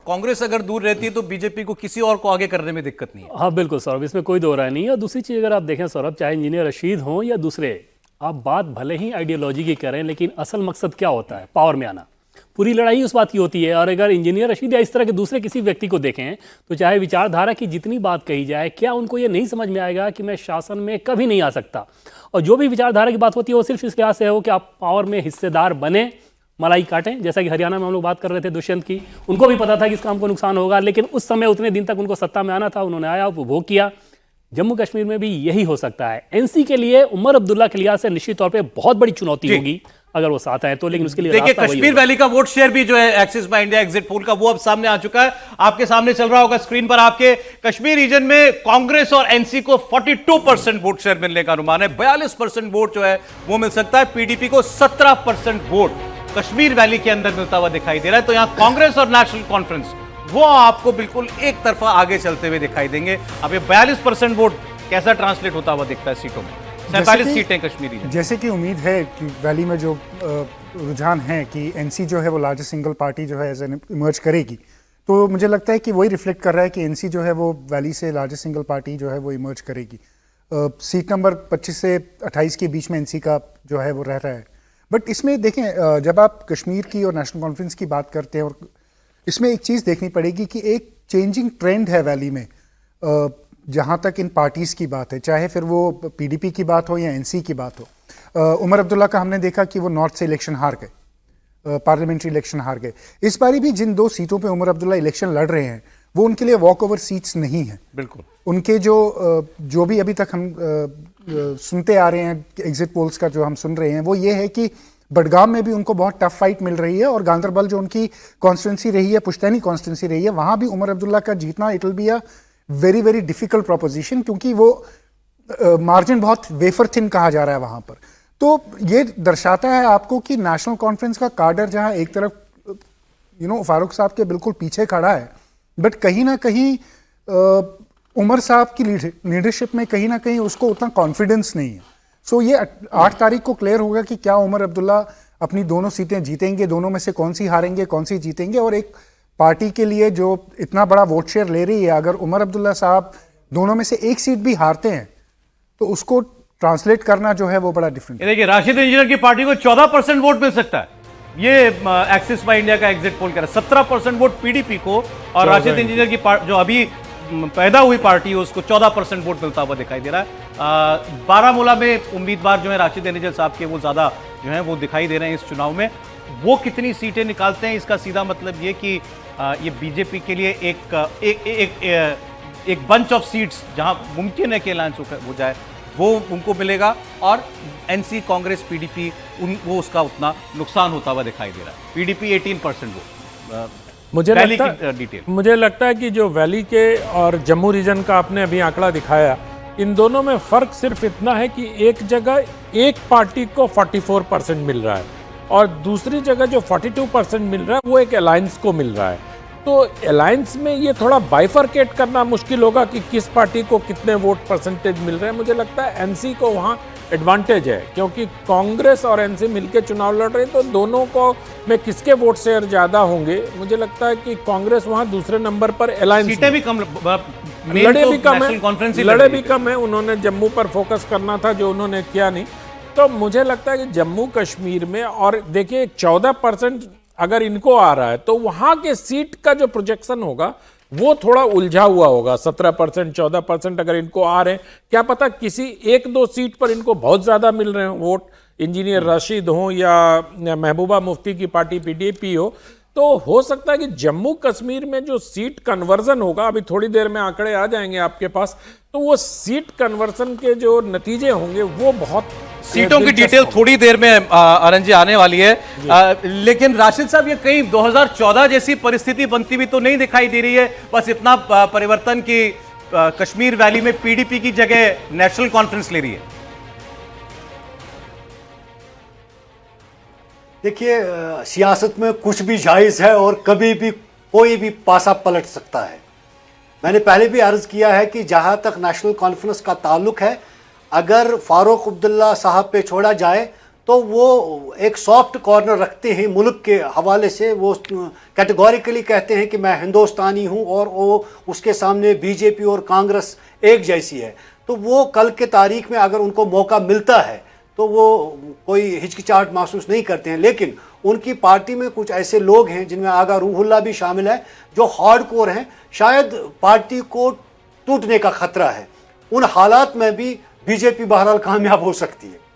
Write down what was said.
कांग्रेस अगर दूर रहती है तो बीजेपी को किसी और को आगे करने में दिक्कत नहीं है। हाँ बिल्कुल सौरभ, इसमें कोई दो राय नहीं है। और दूसरी चीज़ अगर आप देखें सौरभ, चाहे इंजीनियर रशीद हों या दूसरे, आप बात भले ही आइडियोलॉजी की करें, लेकिन असल मकसद क्या होता है? पावर में आना। पूरी लड़ाई उस बात की होती है। और अगर इंजीनियर रशीद या इस तरह के दूसरे किसी व्यक्ति को देखें तो चाहे विचारधारा की जितनी बात कही जाए, क्या उनको ये नहीं समझ में आएगा कि मैं शासन में कभी नहीं आ सकता? और जो भी विचारधारा की बात होती है वो सिर्फ इस लिहाज से हो कि आप पावर में हिस्सेदार बने, मलाई काटें। जैसा कि हरियाणा में हम लोग बात कर रहे थे दुष्यंत की, उनको भी पता था कि इस काम को नुकसान होगा, लेकिन उस समय उतने दिन तक उनको सत्ता में आना था, उन्होंने आया, उपभोग किया। जम्मू कश्मीर में भी यही हो सकता है। एनसी के लिए उमर अब्दुल्ला के लिहाज से निश्चित तौर पे बहुत बड़ी चुनौती होगी अगर वो साथ आए तो, लेकिन उसके लिए देखिए कश्मीर वैली का वोट शेयर भी जो है axis by India exit poll का, वो अब सामने आ चुका है। आपके सामने चल रहा होगा स्क्रीन पर आपके। कश्मीर रीजन में कांग्रेस और एनसी को 42% वोट शेयर मिलने का अनुमान है। 42% वोट जो है वो मिल सकता है। पीडीपी को 17% वोट कश्मीर वैली के अंदर मिलता हुआ दिखाई दे रहा है। तो यहां कांग्रेस और नेशनल कॉन्फ्रेंस वो आपको बिल्कुल एक तरफा आगे चलते हुए दिखाई देंगे। अब ये 42% वोट कैसा ट्रांसलेट होता हुआ दिखता है सीटों में? 47 सीटें कश्मीरी। जैसे कि उम्मीद है कि वैली में जो रुझान है कि एनसी जो है वो लार्जेस्ट सिंगल पार्टी जो है इमर्ज करेगी, तो मुझे लगता है कि वही रिफ्लेक्ट कर रहा है कि एनसी जो है वो वैली से लार्जेस्ट सिंगल पार्टी जो है वो इमर्ज करेगी। सीट नंबर 25 से 28 के बीच में एनसी का जो है वो रह रहा है। बट इसमें देखें, जब आप कश्मीर की और नेशनल कॉन्फ्रेंस की बात करते हैं, और इसमें एक चीज़ देखनी पड़ेगी कि एक चेंजिंग ट्रेंड है वैली में जहाँ तक इन पार्टीज़ की बात है, चाहे फिर वो पीडीपी की बात हो या एनसी की बात हो। उमर अब्दुल्ला का हमने देखा कि वो नॉर्थ से इलेक्शन हार गए, पार्लियामेंट्री इलेक्शन हार गए। इस बारी भी जिन 2 सीटों पे उमर अब्दुल्ला इलेक्शन लड़ रहे हैं वो उनके लिए वॉक ओवर सीट्स नहीं है। बिल्कुल उनके जो भी अभी तक हम सुनते आ रहे हैं, एग्जिट पोल्स का जो हम सुन रहे हैं, वो ये है कि बडगाम में भी उनको बहुत टफ फाइट मिल रही है, और गांदरबल जो उनकी कॉन्स्टिट्यूंसी रही है, पुश्तैनी कॉन्स्टिट्यूंसी रही है, वहाँ भी उमर अब्दुल्ला का जीतना it will be a very very difficult proposition, क्योंकि वो मार्जिन बहुत वेफर थिन कहा जा रहा है वहाँ पर। तो ये दर्शाता है आपको कि नेशनल कॉन्फ्रेंस का कार्डर जहाँ एक तरफ फारूक साहब के बिल्कुल पीछे खड़ा है, बट कहीं ना कहीं उमर साहब की लीडरशिप में कहीं ना कहीं उसको उतना कॉन्फिडेंस नहीं है। सो ये 8 तारीख को क्लियर होगा कि क्या उमर अब्दुल्ला अपनी दोनों सीटें जीतेंगे, दोनों में से कौन सी हारेंगे, कौन सी जीतेंगे। और एक पार्टी के लिए जो इतना बड़ा वोट शेयर ले रही है, अगर उमर अब्दुल्ला साहब दोनों में से एक सीट भी हारते हैं तो उसको ट्रांसलेट करना जो है वो बड़ा डिफरेंट है। देखिए राशिद इंजीनियर की पार्टी को 14% वोट मिल सकता है, ये एक्सिस बाय इंडिया का एग्जिट पोल कह रहा है। 17% वोट पीडीपी को, और राशिद इंजीनियर की जो अभी पैदा हुई पार्टी है उसको 14% वोट मिलता हुआ दिखाई दे रहा है। बारामूला में उम्मीदवार जो है राशिद इंजीनियर साहब के, वो ज्यादा जो है वो दिखाई दे रहे हैं इस चुनाव में। वो कितनी सीटें निकालते हैं इसका सीधा मतलब ये कि ये बीजेपी के लिए एक बंच ऑफ सीट्स जहां मुमकिन है कि अलायंस हो जाए वो उनको मिलेगा, और एनसी कांग्रेस पीडीपी वो उसका उतना नुकसान होता हुआ दिखाई दे रहा है। PDP 18% vote. मुझे लगता है कि जो वैली के और जम्मू रीजन का आपने अभी आंकड़ा दिखाया, इन दोनों में फर्क सिर्फ इतना है कि एक जगह एक पार्टी को 44% मिल रहा है और दूसरी जगह जो 42% मिल रहा है वो एक अलायंस को मिल रहा है। तो अलायंस में ये थोड़ा बाइफरकेट करना मुश्किल होगा कि किस पार्टी को कितने वोट परसेंटेज मिल रहे हैं। मुझे लगता है एनसी को वहाँ एडवांटेज है, क्योंकि कांग्रेस और एनसी मिलकर चुनाव लड़ रहे हैं, तो दोनों को में किसके वोट शेयर ज्यादा होंगे। मुझे लगता है कि कांग्रेस वहाँ दूसरे नंबर पर, अलायंस सीटें भी कम, लड़े भी कम है, उन्होंने जम्मू पर फोकस करना था जो उन्होंने किया नहीं। तो मुझे लगता है कि जम्मू कश्मीर में, और देखिए 14% अगर इनको आ रहा है तो वहां के सीट का जो प्रोजेक्शन होगा वो थोड़ा उलझा हुआ होगा। 17% 14% अगर इनको आ रहे हैं, क्या पता किसी 1-2 सीट पर इनको बहुत ज्यादा मिल रहे हो वोट, इंजीनियर रशीद हो या महबूबा मुफ्ती की पार्टी पीडीपी हो, तो हो सकता है कि जम्मू कश्मीर में जो सीट कन्वर्जन होगा, अभी थोड़ी देर में आंकड़े आ जाएंगे आपके पास, तो वो सीट कन्वर्जन के जो नतीजे होंगे वो बहुत, सीटों की डिटेल थोड़ी देर में अरन जी आने वाली है। लेकिन राशिद साहब, ये कहीं 2014 जैसी परिस्थिति बनती हुई तो नहीं दिखाई दे रही है? बस इतना परिवर्तन कि कश्मीर वैली में पीडीपी की जगह नेशनल कॉन्फ्रेंस ले रही है। देखिए, सियासत में कुछ भी जायज़ है और कभी भी कोई भी पासा पलट सकता है। मैंने पहले भी अर्ज किया है कि जहां तक नेशनल कॉन्फ्रेंस का ताल्लुक है, अगर फारूक अब्दुल्ला साहब पे छोड़ा जाए तो वो एक सॉफ्ट कॉर्नर रखते हैं मुल्क के हवाले से। वो कैटेगोरिकली कहते हैं कि मैं हिंदुस्तानी हूं और वो उसके सामने बीजेपी और कांग्रेस एक जैसी है। तो वो कल के तारीख में अगर उनको मौका मिलता है तो वो कोई हिचकिचाहट महसूस नहीं करते हैं। लेकिन उनकी पार्टी में कुछ ऐसे लोग हैं जिनमें आगा रूहुल्ला भी शामिल है जो हार्डकोर हैं। शायद पार्टी को टूटने का खतरा है। उन हालात में भी बीजेपी बहरहाल कामयाब हो सकती है।